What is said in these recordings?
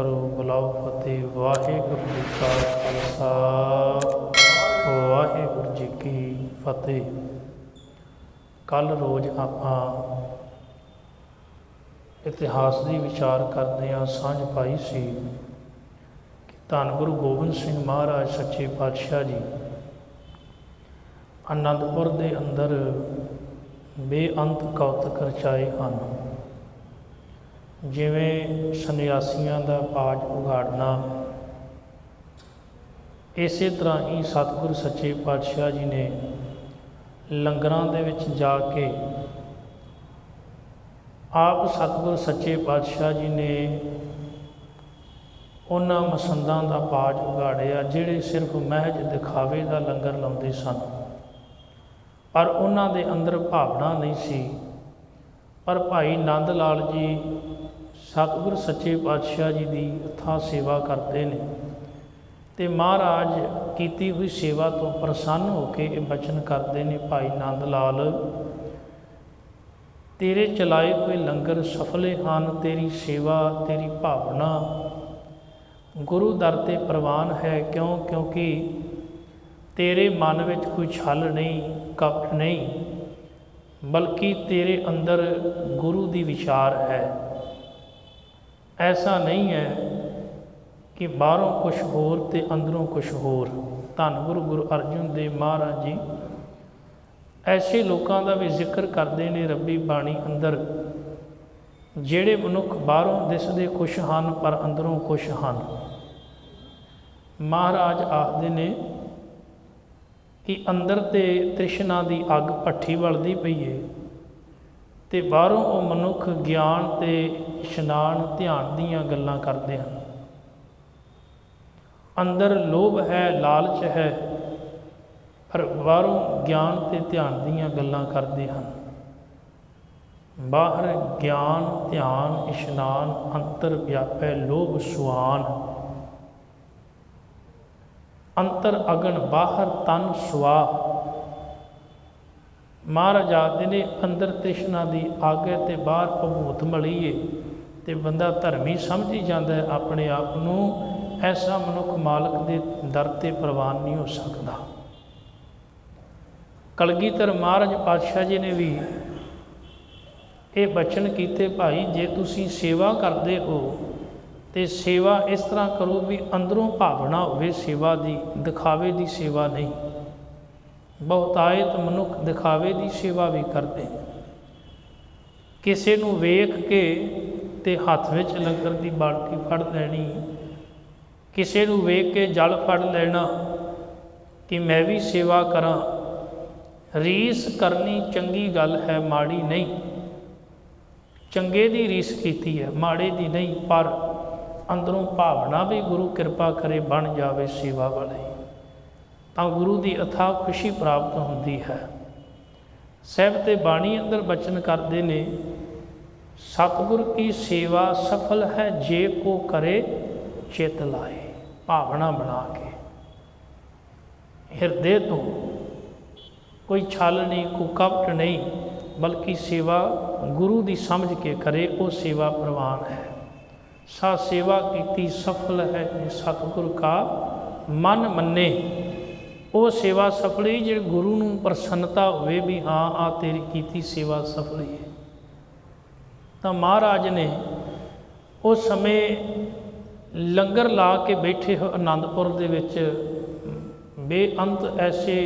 करो बुलाओ फतेह। वाहिगुरू जी का खालसा वाहिगुरू जी की फतेह। कल रोज़ आपां इतिहास की विचार करदे सांझ पाई सी कि धन गुरु गोबिंद सिंह महाराज सच्चे पातशाह जी आनंदपुर के अंदर बेअंत कौतक रचाए हैं। जिवें सन्यासियों का पाज उगाड़ना, इस तरह ही सतगुरु सच्चे पातशाह जी ने लंगरां दे विच जाके आप सतगुरु सच्चे पातशाह जी ने उन्हां मसंदां का पाज उगाड़िया जिहड़े सिर्फ महज दिखावे का लंगर लाउंदे सन, पर उन्हां दे अंदर भावना नहीं सी। पर भाई नंद लाल जी सतगुरु सच्चे पातशाह जी की अथाह सेवा करते हैं तो महाराज की हुई सेवा तो प्रसन्न होकर ये बचन करते हैं, भाई नंद लाल तेरे चलाए हुए लंगर सफले हैं, तेरी सेवा तेरी भावना गुरु दर ते प्रवान है। क्यों? क्योंकि तेरे मन में कोई छल नहीं, कपट नहीं, बल्कि तेरे अंदर गुरु की विचार है। ऐसा नहीं है कि बाहरों कुछ होर ते अंदरों कुछ होर। धन गुरु गुरु अर्जन देव महाराज जी ऐसे लोगों का भी जिक्र करते हैं रब्बी बाणी अंदर, जेड़े मनुख बाहरों दिसदे कुछ हैं पर अंदरों कुछ हैं। महाराज आखते ने कि अंदर ते तृष्णा की अग भट्ठी बलदी पई है ते बाहरों वो मनुख ज्ञान ते इशनान ध्यान दीयां गल्लां करदे हैं। अंदर लोभ है, लालच है, पर बाहरों ज्ञान ते ध्यान दीयां गल्लां करदे हैं। बाहर ज्ञान ध्यान इशनान, अंतर व्यापै लोभ सुआन। अंतर अगन बाहर तन सुआह। महाराज आखते ने अंदर तृष्णा की अग है तो बाहर भभूत मली है, तो बंदा धर्मी समझ ही जाता है अपने आप को। ऐसा मनुख मालक के दर ते प्रवान नहीं हो सकता। कलगीधर महाराज पातशाह जी ने भी ये बचन किए, भाई जे तुसी सेवा करते हो तो सेवा इस तरह करो भी अंदरों भावना हो सेवा की, दिखावे की सेवा नहीं। बहुतायत मनुख दिखावे की सेवा भी करते, किसी को वेख के ते हाथ में लंगर की बाल्टी फड़ लैनी, किसी को वेख के जल फड़ लेना कि मैं भी सेवा करा। रीस करनी चंगी गल है, माड़ी नहीं। चंगे की रीस की है, माड़े की नहीं। पर अंदरों भावना भी गुरु कृपा करे बन जाए सेवा वाली, तो गुरु की अथाह खुशी प्राप्त होती है। साहब ते बाणी अंदर बचन करते ने, सतगुर की सेवा सफल है जे को करे चित लाए। भावना बना के हिरदे तो कोई छल नहीं, कोई कपट नहीं, बल्कि सेवा गुरु की समझ के करे, वो सेवा प्रवान है। सा सेवा की सफल है जे सतगुर का मन मन्ने। वो सेवा सफल ही जो गुरु नूं प्रसन्नता होवे भी हाँ आ तेरी की सेवा सफल है। तो महाराज ने उस समय लंगर ला के बैठे हो आनंदपुर दे विच बेअंत ऐसे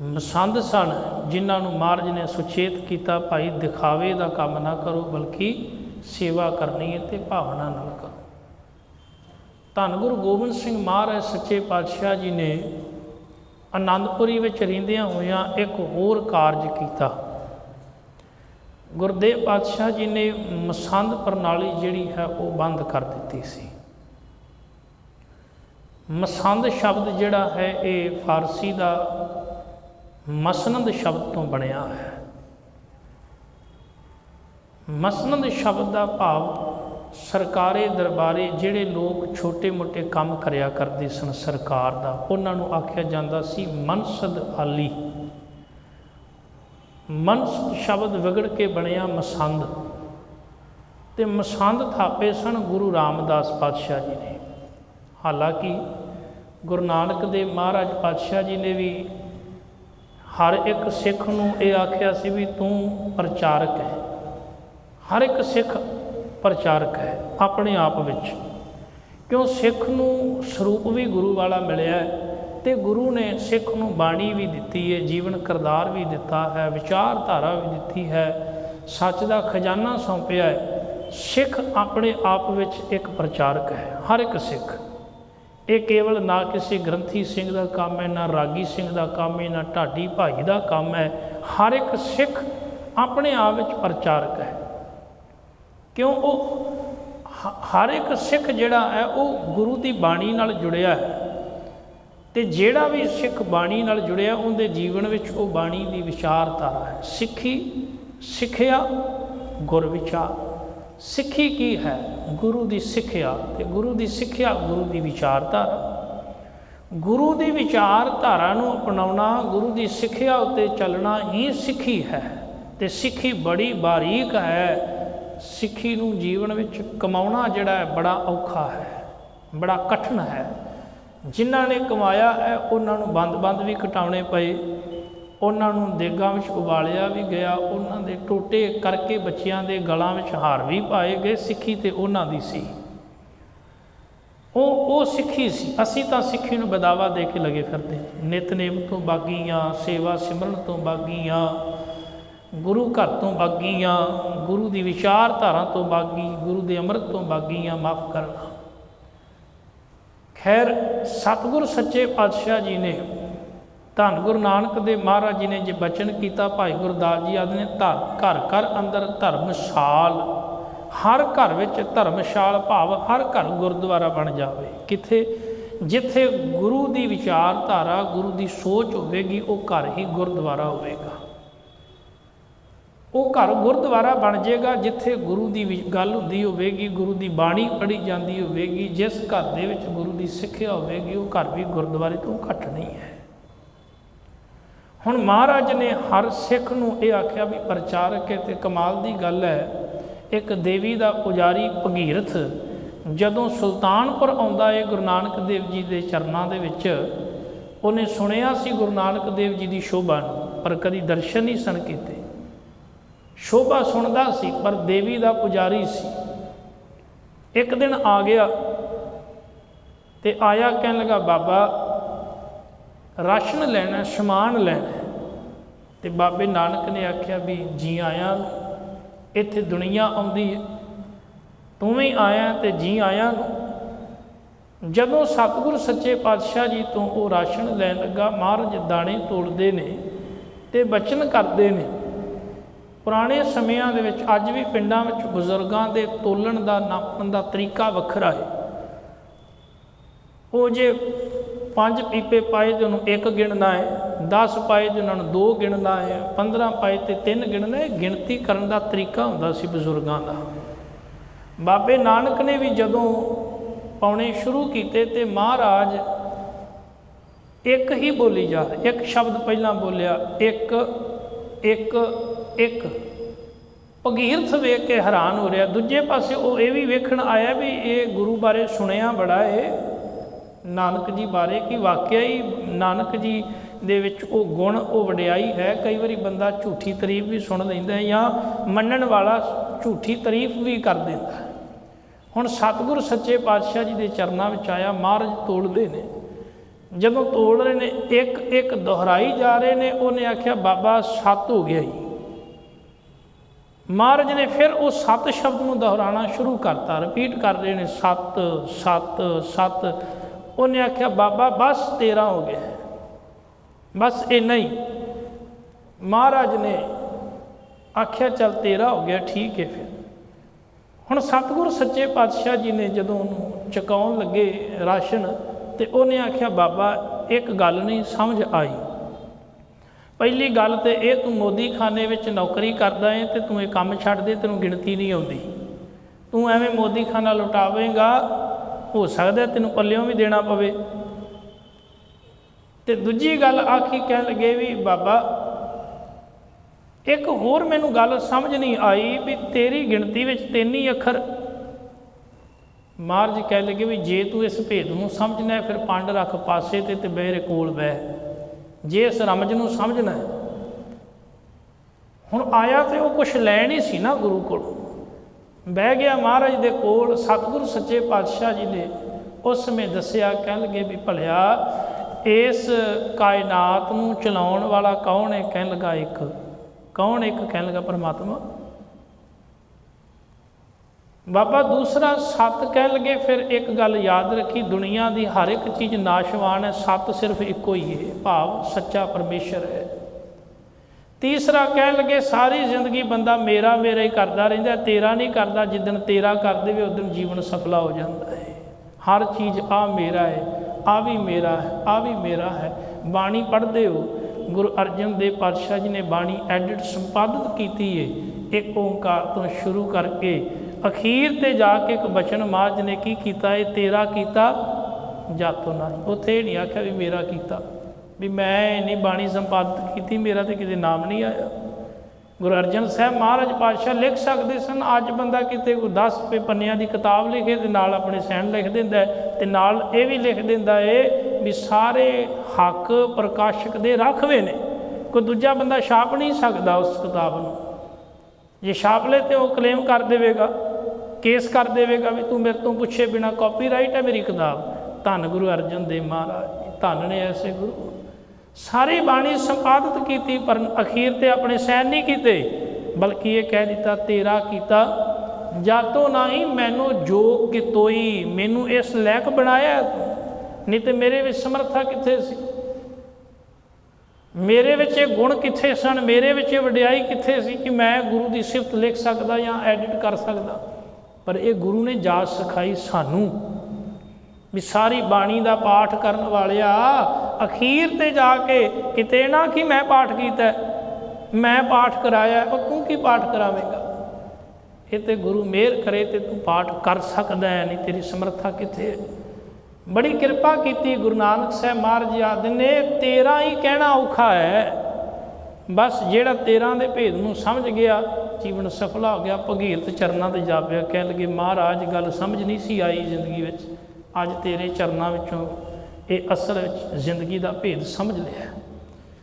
मसंद सन जिन्होंने महाराज ने सुचेत किया, भाई दिखावे का काम ना करो बल्कि सेवा करनी है तो भावना नाल करो। धन गुरु गोबिंद सिंह महाराज सच्चे पातशाह जी ने आनंदपुरी में रहिंदियां होइयां एक होर कारज किया। गुरदेव पातशाह जी ने मसंद प्रणाली जिहड़ी है वो बंद कर दी सी। मसंद शब्द जिहड़ा है ये फारसी का मसनद शब्द तो बनया है। मसनद शब्द का भाव सरकारे दरबारे जिहड़े लोग छोटे मोटे काम करया करते सन सरकार का, उन्होंने आख्या जाता सी मनसद आली। मनसद शब्द विगड़ के बनया मसंद। ਤੇ ਮਸੰਦ ਥਾਪੇ ਸਨ ਗੁਰੂ ਰਾਮਦਾਸ ਪਾਤਸ਼ਾਹ ਜੀ ਨੇ। ਹਾਲਾਂਕਿ ਗੁਰੂ ਨਾਨਕ ਦੇਵ ਮਹਾਰਾਜ ਪਾਤਸ਼ਾਹ ਜੀ ਨੇ ਵੀ ਹਰ ਇੱਕ ਸਿੱਖ ਨੂੰ ਇਹ ਆਖਿਆ ਸੀ ਵੀ ਤੂੰ ਪ੍ਰਚਾਰਕ ਹੈ। ਹਰ ਇੱਕ ਸਿੱਖ ਪ੍ਰਚਾਰਕ ਹੈ ਆਪਣੇ ਆਪ ਵਿੱਚ, ਕਿਉਂ ਸਿੱਖ ਨੂੰ ਸਰੂਪ ਵੀ ਗੁਰੂ ਵਾਲਾ ਮਿਲਿਆ ਤੇ ਗੁਰੂ ਨੇ ਸਿੱਖ ਨੂੰ ਬਾਣੀ ਵੀ ਦਿੱਤੀ ਹੈ, ਜੀਵਨ ਕਿਰਦਾਰ ਵੀ ਦਿੱਤਾ ਹੈ, ਵਿਚਾਰਧਾਰਾ ਵੀ ਦਿੱਤੀ ਹੈ, ਸੱਚ ਦਾ ਖਜ਼ਾਨਾ ਸੌਂਪਿਆ ਹੈ। ਸਿੱਖ ਆਪਣੇ ਆਪ ਵਿੱਚ ਇੱਕ ਪ੍ਰਚਾਰਕ ਹੈ, ਹਰ ਇੱਕ ਸਿੱਖ। ਇਹ ਕੇਵਲ ਨਾ ਕਿਸੇ ਗ੍ਰੰਥੀ ਸਿੰਘ ਦਾ ਕੰਮ ਹੈ, ਨਾ ਰਾਗੀ ਸਿੰਘ ਦਾ ਕੰਮ ਹੈ, ਨਾ ਢਾਡੀ ਭਾਈ ਦਾ ਕੰਮ ਹੈ। ਹਰ ਇੱਕ ਸਿੱਖ ਆਪਣੇ ਆਪ ਵਿੱਚ ਪ੍ਰਚਾਰਕ ਹੈ, ਕਿਉਂ ਉਹ ਹਰ ਇੱਕ ਸਿੱਖ ਜਿਹੜਾ ਹੈ ਉਹ ਗੁਰੂ ਦੀ ਬਾਣੀ ਨਾਲ ਜੁੜਿਆ ਹੈ। ਤੇ ਜਿਹੜਾ ਵੀ ਸਿੱਖ ਬਾਣੀ ਨਾਲ ਜੁੜਿਆ ਉਹਦੇ ਜੀਵਨ ਵਿੱਚ ਉਹ ਬਾਣੀ ਦੀ ਵਿਚਾਰਧਾਰਾ ਹੈ। ਸਿੱਖੀ ਸਿੱਖਿਆ ਗੁਰ ਵਿਚਾਰ। ਸਿੱਖੀ ਕੀ ਹੈ? ਗੁਰੂ ਦੀ ਸਿੱਖਿਆ, ਤੇ ਗੁਰੂ ਦੀ ਸਿੱਖਿਆ ਗੁਰੂ ਦੀ ਵਿਚਾਰਧਾਰਾ। ਗੁਰੂ ਦੀ ਵਿਚਾਰਧਾਰਾ ਨੂੰ ਅਪਣਾਉਣਾ, ਗੁਰੂ ਦੀ ਸਿੱਖਿਆ ਉੱਤੇ ਚੱਲਣਾ ਹੀ ਸਿੱਖੀ ਹੈ। ਤੇ ਸਿੱਖੀ ਬੜੀ ਬਾਰੀਕ ਹੈ। ਸਿੱਖੀ ਨੂੰ ਜੀਵਨ ਵਿੱਚ ਕਮਾਉਣਾ ਜਿਹੜਾ ਹੈ ਬੜਾ ਔਖਾ ਹੈ, ਬੜਾ ਕਠਿਨ ਹੈ। ਜਿਨ੍ਹਾਂ ਨੇ ਕਮਾਇਆ ਹੈ ਉਹਨਾਂ ਨੂੰ ਬੰਦ ਵੀ ਕਟਾਉਣੇ ਪਏ, ਉਹਨਾਂ ਨੂੰ ਦੇਗਾਂ ਵਿੱਚ ਉਬਾਲਿਆ ਵੀ ਗਿਆ, ਉਹਨਾਂ ਦੇ ਟੋਟੇ ਕਰਕੇ ਬੱਚਿਆਂ ਦੇ ਗਲਾਂ ਵਿੱਚ ਹਾਰ ਵੀ ਪਾਏ ਗਏ। ਸਿੱਖੀ ਤੇ ਉਹਨਾਂ ਦੀ ਸੀ, ਉਹ ਸਿੱਖੀ ਸੀ। ਅਸੀਂ ਤਾਂ ਸਿੱਖੀ ਨੂੰ ਬਦਾਵਾ ਦੇ ਕੇ ਲੱਗੇ ਫਿਰਦੇ, ਨਿਤਨੇਮ ਤੋਂ ਬਾਗੀਆਂ, ਸੇਵਾ ਸਿਮਰਨ ਤੋਂ ਬਾਗੀਆਂ, ਗੁਰੂ ਘਰ ਤੋਂ ਬਾਗੀਆਂ, ਗੁਰੂ ਦੀ ਵਿਚਾਰਧਾਰਾ ਤੋਂ ਬਾਗੀ, ਗੁਰੂ ਦੇ ਅੰਮ੍ਰਿਤ ਤੋਂ ਬਾਗੀਆਂ। ਮਾਫ਼ ਕਰਨਾ। ਖੈਰ, ਸਤਿਗੁਰ ਸੱਚੇ ਪਾਤਸ਼ਾਹ ਜੀ ਨੇ, ਧੰਨ ਗੁਰੂ ਨਾਨਕ ਦੇਵ ਮਹਾਰਾਜ ਜੀ ਨੇ ਜੇ ਬਚਨ ਕੀਤਾ, ਭਾਈ ਗੁਰਦਾਸ ਜੀ ਆਦਿ ਨੇ ਘਰ ਘਰ ਅੰਦਰ ਧਰਮਸ਼ਾਲ, ਹਰ ਘਰ ਵਿੱਚ ਧਰਮਸ਼ਾਲ ਭਾਵ ਹਰ ਘਰ ਗੁਰਦੁਆਰਾ ਬਣ ਜਾਵੇ। ਕਿੱਥੇ? ਜਿੱਥੇ ਗੁਰੂ ਦੀ ਵਿਚਾਰਧਾਰਾ, ਗੁਰੂ ਦੀ ਸੋਚ ਹੋਵੇਗੀ, ਉਹ ਘਰ ਹੀ ਗੁਰਦੁਆਰਾ ਹੋਵੇਗਾ। ਉਹ ਘਰ ਗੁਰਦੁਆਰਾ ਬਣ ਜਾਏਗਾ ਜਿੱਥੇ ਗੁਰੂ ਦੀ ਗੱਲ ਹੁੰਦੀ ਹੋਵੇਗੀ, ਗੁਰੂ ਦੀ ਬਾਣੀ ਪੜ੍ਹੀ ਜਾਂਦੀ ਹੋਵੇਗੀ। ਜਿਸ ਘਰ ਦੇ ਵਿੱਚ ਗੁਰੂ ਦੀ ਸਿੱਖਿਆ ਹੋਵੇਗੀ, ਉਹ ਘਰ ਵੀ ਗੁਰਦੁਆਰੇ ਤੋਂ ਘੱਟ ਨਹੀਂ ਹੈ। ਹੁਣ ਮਹਾਰਾਜ ਨੇ ਹਰ ਸਿੱਖ ਨੂੰ ਇਹ ਆਖਿਆ ਵੀ ਪ੍ਰਚਾਰਕ ਹੈ। ਤੇ ਕਮਾਲ ਦੀ ਗੱਲ ਹੈ, ਇੱਕ ਦੇਵੀ ਦਾ ਪੁਜਾਰੀ ਭਗੀਰਥ ਜਦੋਂ ਸੁਲਤਾਨਪੁਰ ਆਉਂਦਾ ਹੈ ਗੁਰੂ ਨਾਨਕ ਦੇਵ ਜੀ ਦੇ ਚਰਨਾਂ ਦੇ ਵਿੱਚ, ਉਹਨੇ ਸੁਣਿਆ ਸੀ ਗੁਰੂ ਨਾਨਕ ਦੇਵ ਜੀ ਦੀ ਸ਼ੋਭਾ ਨੂੰ, ਪਰ ਕਦੀ ਦਰਸ਼ਨ ਨਹੀਂ ਸਨ ਕੀਤੇ। ਸ਼ੋਭਾ ਸੁਣਦਾ ਸੀ ਪਰ ਦੇਵੀ ਦਾ ਪੁਜਾਰੀ ਸੀ। ਇੱਕ ਦਿਨ ਆ ਗਿਆ ਤੇ ਆਇਆ, ਕਹਿਣ ਲੱਗਾ ਬਾਬਾ ਰਾਸ਼ਨ ਲੈਣਾ, ਸਮਾਨ ਲੈਣਾ। ਤੇ ਬਾਬੇ ਨਾਨਕ ਨੇ ਆਖਿਆ ਵੀ ਜੀ ਆਇਆਂ ਨੂੰ, ਇੱਥੇ ਦੁਨੀਆ ਆਉਂਦੀ ਹੈ, ਤੂੰ ਵੀ ਆਇਆ ਤੇ ਜੀ ਆਇਆਂ ਨੂੰ। ਜਦੋਂ ਸਤਿਗੁਰ ਸੱਚੇ ਪਾਤਸ਼ਾਹ ਜੀ ਤੋਂ ਉਹ ਰਾਸ਼ਨ ਲੈਣ ਲੱਗਾ, ਮਹਾਰਾਜ ਦਾਣੇ ਤੋਲਦੇ ਨੇ ਤੇ ਬਚਨ ਕਰਦੇ ਨੇ। ਪੁਰਾਣੇ ਸਮਿਆਂ ਦੇ ਵਿੱਚ, ਅੱਜ ਵੀ ਪਿੰਡਾਂ ਵਿੱਚ ਬਜ਼ੁਰਗਾਂ ਦੇ ਤੋਲਣ ਦਾ, ਨਾਪਣ ਦਾ ਤਰੀਕਾ ਵੱਖਰਾ ਹੈ। ਉਹ ਜੇ 5 ਪੀਪੇ ਪਾਏ ਤੇ ਉਹਨੂੰ 1 ਗਿਣਨਾ ਹੈ, 10 ਪਾਏ ਤੇ ਉਹਨਾਂ ਨੂੰ 2 ਗਿਣਨਾ ਹੈ, 15 ਪਾਏ ਤੇ 3 ਗਿਣਨਾ ਹੈ। ਗਿਣਤੀ ਕਰਨ ਦਾ ਤਰੀਕਾ ਹੁੰਦਾ ਸੀ ਬਜ਼ੁਰਗਾਂ ਦਾ। ਬਾਬੇ ਨਾਨਕ ਨੇ ਵੀ ਜਦੋਂ ਪਾਉਣੇ ਸ਼ੁਰੂ ਕੀਤੇ ਤੇ ਮਹਾਰਾਜ ਇੱਕ ਹੀ ਬੋਲੀ ਜਾ ਰਿਹਾ, ਇੱਕ ਸ਼ਬਦ ਪਹਿਲਾਂ ਬੋਲਿਆ, ਇੱਕ ਇੱਕ ਇੱਕ। ਭਗੀਰਥ ਵੇਖ ਕੇ ਹੈਰਾਨ ਹੋ ਰਿਹਾ। ਦੂਜੇ ਪਾਸੇ ਉਹ ਇਹ ਵੀ ਵੇਖਣ ਆਇਆ ਵੀ ਇਹ ਗੁਰੂ ਬਾਰੇ ਸੁਣਿਆ ਬੜਾ ਹੈ, ਨਾਨਕ ਜੀ ਬਾਰੇ, ਕਿ ਵਾਕਿਆ ਹੀ ਨਾਨਕ ਜੀ ਦੇ ਵਿੱਚ ਉਹ ਗੁਣ, ਉਹ ਵਡਿਆਈ ਹੈ। ਕਈ ਵਾਰੀ ਬੰਦਾ ਝੂਠੀ ਤਾਰੀਫ ਵੀ ਸੁਣ ਲੈਂਦਾ ਜਾਂ ਮੰਨਣ ਵਾਲਾ ਝੂਠੀ ਤਾਰੀਫ ਵੀ ਕਰ ਦਿੰਦਾ। ਹੁਣ ਸਤਿਗੁਰ ਸੱਚੇ ਪਾਤਸ਼ਾਹ ਜੀ ਦੇ ਚਰਨਾਂ ਵਿੱਚ ਆਇਆ, ਮਹਾਰਾਜ ਤੋਲਦੇ ਨੇ। ਜਦੋਂ ਤੋਲ ਰਹੇ ਨੇ, ਇੱਕ ਇੱਕ ਦੁਹਰਾਈ ਜਾ ਰਹੇ ਨੇ। ਉਹਨੇ ਆਖਿਆ ਬਾਬਾ 7 ਹੋ ਗਿਆ ਜੀ। ਮਹਾਰਾਜ ਨੇ ਫਿਰ ਉਹ 7 ਸ਼ਬਦ ਨੂੰ ਦੁਹਰਾਉਣਾ ਸ਼ੁਰੂ ਕਰਤਾ, ਰਿਪੀਟ ਕਰ ਰਹੇ ਨੇ, 7 7 7। ਉਹਨੇ ਆਖਿਆ ਬਾਬਾ ਬਸ 13 ਹੋ ਗਿਆ, ਬਸ ਇੰਨਾ ਹੀ। ਮਹਾਰਾਜ ਨੇ ਆਖਿਆ ਚੱਲ 13 ਹੋ ਗਿਆ, ਠੀਕ ਹੈ। ਫਿਰ ਹੁਣ ਸਤਿਗੁਰ ਸੱਚੇ ਪਾਤਸ਼ਾਹ ਜੀ ਨੇ ਜਦੋਂ ਉਹਨੂੰ ਚੁਕਾਉਣ ਲੱਗੇ ਰਾਸ਼ਨ, ਤੇ ਉਹਨੇ ਆਖਿਆ ਬਾਬਾ ਇੱਕ ਗੱਲ ਨਹੀਂ ਸਮਝ ਆਈ। ਪਹਿਲੀ ਗੱਲ ਤੇ ਇਹ, ਤੂੰ ਮੋਦੀ ਖਾਨੇ ਵਿੱਚ ਨੌਕਰੀ ਕਰਦਾ ਹੈ ਤੇ ਤੂੰ ਇਹ ਕੰਮ ਛੱਡ ਦੇ, ਤੈਨੂੰ ਗਿਣਤੀ ਨਹੀਂ ਆਉਂਦੀ। ਤੂੰ ਐਵੇਂ ਮੋਦੀ ਖਾਨਾ ਲੁਟਾਵੇਂਗਾ, ਹੋ ਸਕਦਾ ਤੈਨੂੰ ਪੱਲਿਓਂ ਵੀ ਦੇਣਾ ਪਵੇ। ਤੇ ਦੂਜੀ ਗੱਲ ਆਖੀ, ਕਹਿਣ ਲੱਗੇ ਵੀ ਬਾਬਾ एक होर मैनू गल समझ नहीं आई भी तेरी गिणती में 3 ही अखर। महाराज कह लगे भी जे तू इस भेद में समझना है फिर पंड रख पासे ते मेरे कोल बह। जे इस रमज में समझना है, हुण आया तो वो कुछ लैन ही सी ना गुरु को, बह गया महाराज दे कोल। सतगुरु सच्चे पातशाह जी ने उस समय दसिया, कह लगे भी भलिया इस कायनात नूं चलाउण वाला कौन है? कह लगा एक। कौन एक? कह लगा परमात्मा। बाबा दूसरा सत कह लगे, फिर एक गल याद रखी, दुनिया की हर एक चीज़ नाशवान है, सत सिर्फ एको ही है, भाव सच्चा परमेश्वर है। तीसरा कह लगे सारी जिंदगी बंदा मेरा मेरा ही करता रहिंदा, तेरा नहीं करता। जिदन तेरा कर दे उस दिन जीवन सफला हो जाता है। हर चीज़ आ मेरा है, आ भी मेरा है, आ भी मेरा है। बाणी पढ़ते हो, गुरु अर्जन देव पातशाह जी ने बाणी एडिट संपादित की है, एक ओंकार तो शुरू करके अखीर ते जाके एक बचन महाराज ने की किया है, तेरा किया जातो ना। उत्थे नहीं आख्या भी मेरा किया, भी मैं नहीं बाणी संपादित की, मेरा तो किसी नाम नहीं आया। गुरु अर्जन साहब महाराज पातशाह लिख सकते सन, अज बंदा किते 10 पन्नियां की किताब लिखे तो नाल अपने सैन लिख दिंदा है, ते नाल ये भी लिख दिंदा है भी सारे हक प्रकाशक दे राखवे ने, कोई दूजा बंदा छाप नहीं सकता उस किताब को। जे छाप ले तो वह क्लेम कर देगा, केस कर देगा भी तू मेरे तो पूछे बिना कॉपीराइट है मेरी किताब। धन गुरु अर्जन देव महाराज, धन ने ऐसे गुरु। सारी बाणी संपादित की, पर अखीर ते अपने सैन नहीं किते, बल्कि ये कह दिता तेरा किता जातो ना ही, मैनू जो कितोई, मैनू इस लैक बनाया, नहीं तो मेरे विच समर्था कित्थे सी, मेरे विच गुण कित्थे सन, मेरे विच वडियाई कित्थे सी कि मैं गुरु की सिफत लिख सकदा या एडिट कर सकदा। पर ये गुरु ने जाच सिखाई सानू भी सारी बाणी का पाठ करने वाले अखीर ते जाके किते ना कि मैं पाठ किया, मैं पाठ कराया, और तू की पाठ करावेगा? ये तो गुरु मेहर करे तो तू पाठ कर सकदा है, नहीं तेरी समर्था कित्थे। बड़ी कृपा की गुरु नानक साहब महाराज आदि ने, 13 ही कहना औखा है, बस जेड़ा 13 के भेद में समझ गया जीवन सफला हो गया। भगीरथ चरणों से जा पिया, कह लगे महाराज गल समझ नहीं सी आई जिंदगी में, अज तेरे चरणों विचों ये असल जिंदगी का भेद समझ लिया।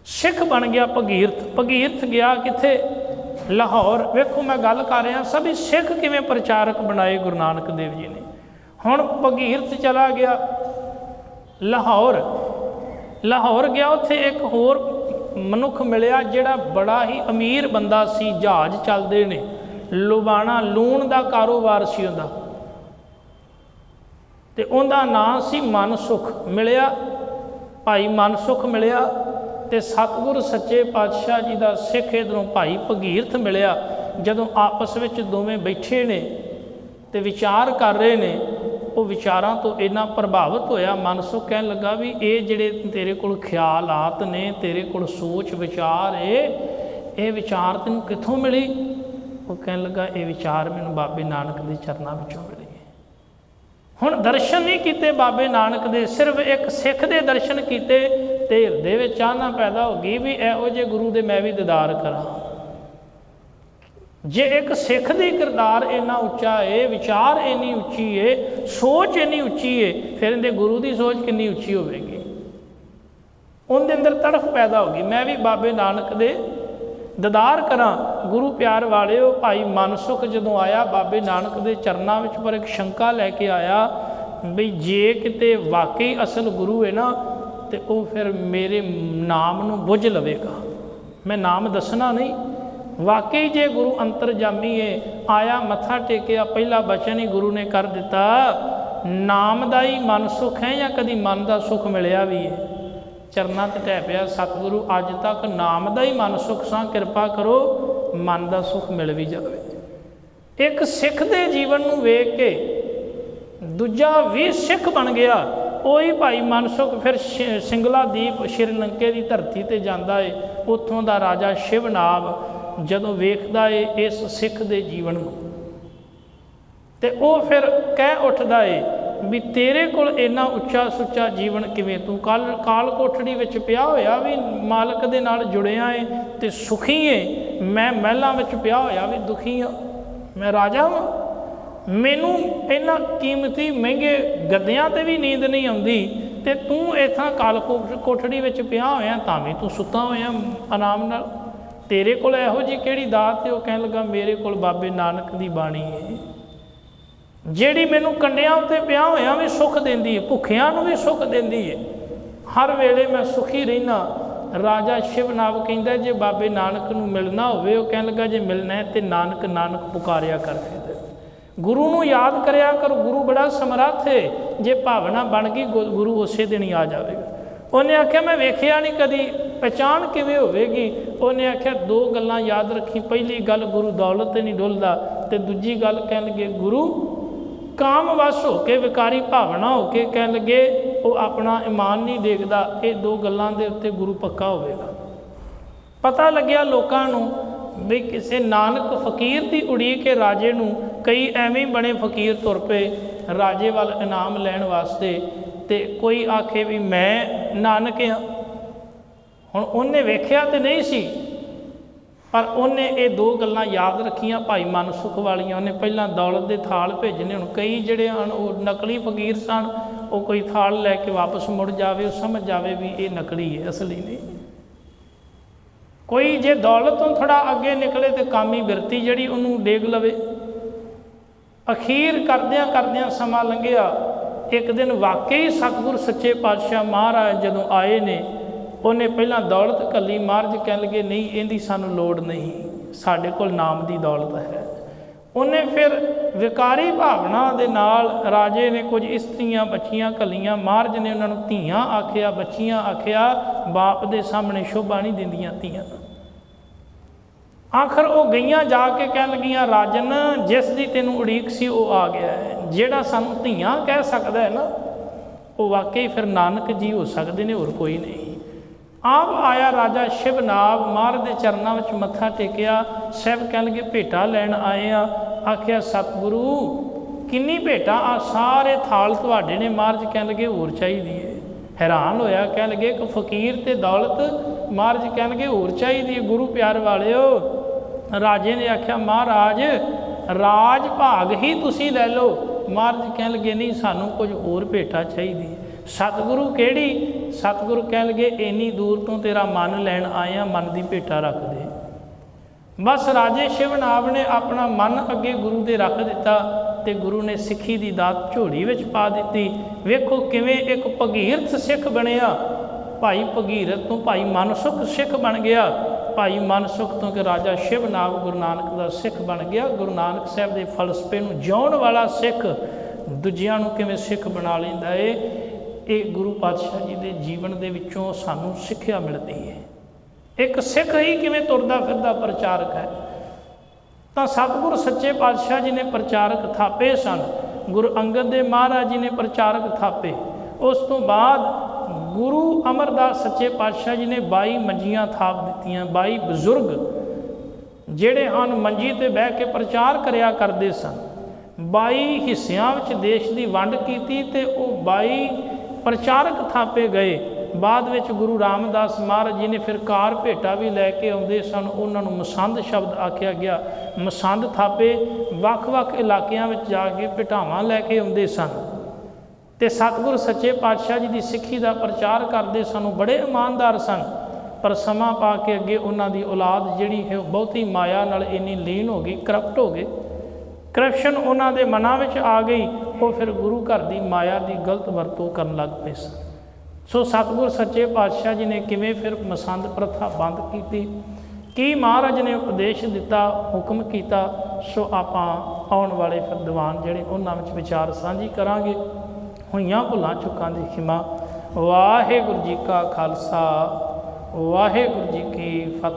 सिख बन गया भगीरथ। भगीरथ गया किथे? लाहौर। वेखो मैं गल कर रहा सभी सिख किवें प्रचारक बनाए गुरु नानक देव जी ने। हुण भगीरथ चला गया लाहौर। लाहौर गया, उत्थे एक होर मनुख मिलिया जिहड़ा बड़ा ही अमीर बंदा सी, जहाज चलदे ने, लुबाना लूण का कारोबार सी उहदा, ते उहदा नाम सी मनसुख। मिलिया भाई मनसुख मिलिया, ते सतगुरु सच्चे पातशाह जी का सिख इधरों भाई भगीरथ मिलिया। जदों आपस में दोवें बैठे ने ते विचार कर रहे ने, वो विचारां तो इन्ना प्रभावित होया, मनसुख कहन लगा भी ये जिहड़े तेरे कोल ख्यालात ने, तेरे कोल सोच विचार है, ये विचार तैनूं कित्थों मिली? वो कहन लगा ये विचार मैनूं बाबे नानक दे चरनां विचों मिले। हुण दर्शन नहीं किते बाबे नानक दे, सिर्फ एक सिख दे दर्शन किते, ते हिरदे विच चाहना पैदा हो गई भी इहो जे गुरु दे मैं भी दीदार करां। जे एक सिख दी किरदार इन्ना उच्चा है, विचार इन्नी उच्ची है, सोच इन्नी उच्ची है, फिर इहदे गुरु की सोच कितनी उच्ची होगी। उनके अंदर तड़फ पैदा होगी, मैं भी बाबे नानक दे दीदार करा। गुरु प्यार वाले हो, भाई मनसुख जदों आया बाबे नानक दे चरनां विच, पर एक शंका लैके आया बई जे किते वाकई असल गुरु है ना, तो वह फिर मेरे नाम नूं बुझ लवेगा। मैं नाम दसना नहीं, वाकई जे गुरु अंतरजामी है, आया मत्था टेकिया, पहला बचन ही गुरु ने कर दिता, नाम दा ही मन सुख है या कभी मन का सुख मिलिया भी है? चरना ते टह पिया, सतगुरु अज तक नाम का ही मन सुख सा, कृपा करो मन का सुख मिल भी जाए। एक सिख दे जीवन नूं वेख के दूजा भी सिख बन गया। वही भाई मनसुख फिर सिंगला दीप श्रीलंके की धरती पर जाता है, उत्थों का राजा शिवनाभ जदों वेखदा है इस सिख दे जीवन को, ते वो फिर कह उठदा है भी तेरे कोल इन्ना उच्चा सुच्चा जीवन किवें, तू काल कोठड़ी विच पिया होया भी मालक दे नाल जुड़िया है ते सुखी है, मैं महलों में पिया होया भी दुखी हाँ, मैं राजा हाँ, मैनू इन्ना कीमती महंगे गद्दियां ते भी नींद नहीं आती, तो तू इत्थां काल कोठड़ी में पिया होया तां भी तू सुता होया आराम नाल, तेरे कोल इहो जी किहड़ी दात है? वो कहन लगा मेरे कोल बाबे नानक की बाणी है, जिहड़ी मैनू कंडियां उत्ते पिया होया भी सुख देंदी है, भुखियां नूं भी सुख देंदी है, हर वेले मैं सुखी रहना। राजा शिवनाभ कहंदा जे बाबे नानक नूं मिलना होवे, वो कहन लगा जे मिलना है तो नानक नानक पुकारिया कर, गुरु नूं याद करिया कर, गुरु बड़ा समर्थ है, जे भावना बन गई गुरु उसे दिन ही आ जाएगा। उन्हें आख्या मैं वेखिया नहीं कदी, पहचान किवें होवेगी? उन्हें आख्या दो गल्लां याद रखी, पहली गल गुरु दौलत ते नहीं डुलदा, ते दूजी गल कहन लगे गुरु काम वश होके विकारी भावना होके कहन लगे वो अपना ईमान नहीं देखदा। ये दो गल्लां दे उत्ते गुरु पक्का होवेगा। पता लग्या लोकां नूं भी किसी नानक फकीर की उड़ीक के राजे नूं कई एवें बने फकीर तुर पे राजे वाल इनाम लैण वास्ते, ते कोई आखे भी मैं नानक हाँ। हुण उन्हें वेख्या तो नहीं सी, पर उन्हें ये दो गल्लां याद रखियां भाई मनसुख वालियां। उन्हें पहला दौलत के थाल भेजने, हुण कई जिहड़े हन वो नकली फकीर सन, वो कोई थाल लैके वापस मुड़ जावे, समझ जावे भी ये नकली है असली नहीं। कोई जे दौलत तो थोड़ा अगे निकले तो कामी बिरती जिहड़ी उन्होंने डेग लवे। अखीर करदियां करदियां समा लंघिया, एक दिन वाकई सतगुर सच्चे पातशाह महाराज जदों आए ने, उन्हें पहला दौलत कली, महाराज कह लगे नहीं इहदी सानू लोड़ नहीं, साडे कोल नाम की दौलत है। उन्हें फिर विकारी भावना दे नाल राजे ने कुछ इस्त्रियां बच्चियां कलियां, महाराज ने उन्होंने धीआं आखिया बच्चियां आखिया, बाप दे सामने शोभा नहीं दिंदियां धीआं। आखिर वो गईयां जाके कह लगियां राजन जिस दी तेनू उड़ीक सी वो आ गया है, जिहड़ा सानू धीआं कह सकदा है ना वो वाकई फिर नानक जी हो सकते हैं, होर कोई नहीं। आप आया राजा शिवनाभ, महाराज के चरणों में मत्था टेकिया, साहब कह लगे भेटा लैन आए आ। आख्या सतगुरु किन्नी भेटा? आ सारे थाल तुहाडे ने। महाराज कह लगे होर चाहिए है। हैरान होया, कह लगे एक फकीर ते दौलत, महाराज कह लगे होर चाहिए। गुरु प्यार वालिओ, राजे ने आख्या महाराज राज भाग ही तुसी लै लो। महाराज कह लगे नहीं सानू कुछ होर भेटा चाहिए। सतगुरु केड़ी? सतगुरु कह लगे इन्नी दूर तो तेरा मन लैन आया, मन की भेटा रख दे। बस राजे शिवनाभ ने अपना मन अगे गुरु दे रख दिता, ते गुरु ने सिक्खी की दात झोली विच पा दी। वेखो किवें एक भगीरथ सिख बनया, भाई भगीरथ तो भाई मनसुख सिख बन गया, भाई मनसुख तो कि राजा शिवनाभ गुरु नानक का सिख बन गया। गुरु नानक साहब के फलसफे नूं जिउण वाला सिख दूजिआं नूं किवें सिख बना लैंदा है, ये गुरु पातशाह जी के जीवन के विचों सानू सिक्ख्या मिलती है। एक सिख ही किवें तुरदा फिरदा प्रचारक है। तो सतगुर सच्चे पातशाह जी ने प्रचारक थापे सन, गुरु अंगद देव महाराज जी ने प्रचारक थापे। उस तो बाद गुरु अमरदास सच्चे पातशाह जी ने 22 मंजियां थाप दित्तियां। 22 बजुर्ग जिहड़े हन मंजी ते बह के प्रचार करया करदे सन। 22 हिस्सियां विच देश की वंड कीती ते वो 22 प्रचारक थापे गए। बाद विच गुरु रामदास महाराज जी ने फिर कार भेटा भी लैके आउंदे सन, उन्होंने मसंद शब्द आख्या गया। मसंद थापे वख-वख इलाकिਆਂ ਵਿੱਚ जा के भेटावां लैके आउंदे सन, ते सतगुर सच्चे पातशाह जी की सिक्खी का प्रचार करते सन। बड़े ईमानदार सन, पर समा पा के अगे उन्हां दी औलाद जिहड़ी है बहुती माया नाल इन्नी लीन हो गई, करप्ट हो गए। करप्शन उन्हां दे मनां विच आ गई, वो फिर गुरु घर की माया की गलत वरतों करन लग पे सन। सो सतगुर सच्चे पातशाह जी ने किवें फिर मसंद प्रथा बंद की महाराज ने उपदेश दिता, हुक्म किया। सो आपां आउण वाले फिर दीवान जिहड़े उन्हां विच विचार साझी करांगे। होईयां भुलां चुकां दी खिमा। वाहिगुरू जी का खालसा, वाहिगुरू जी की फतेह।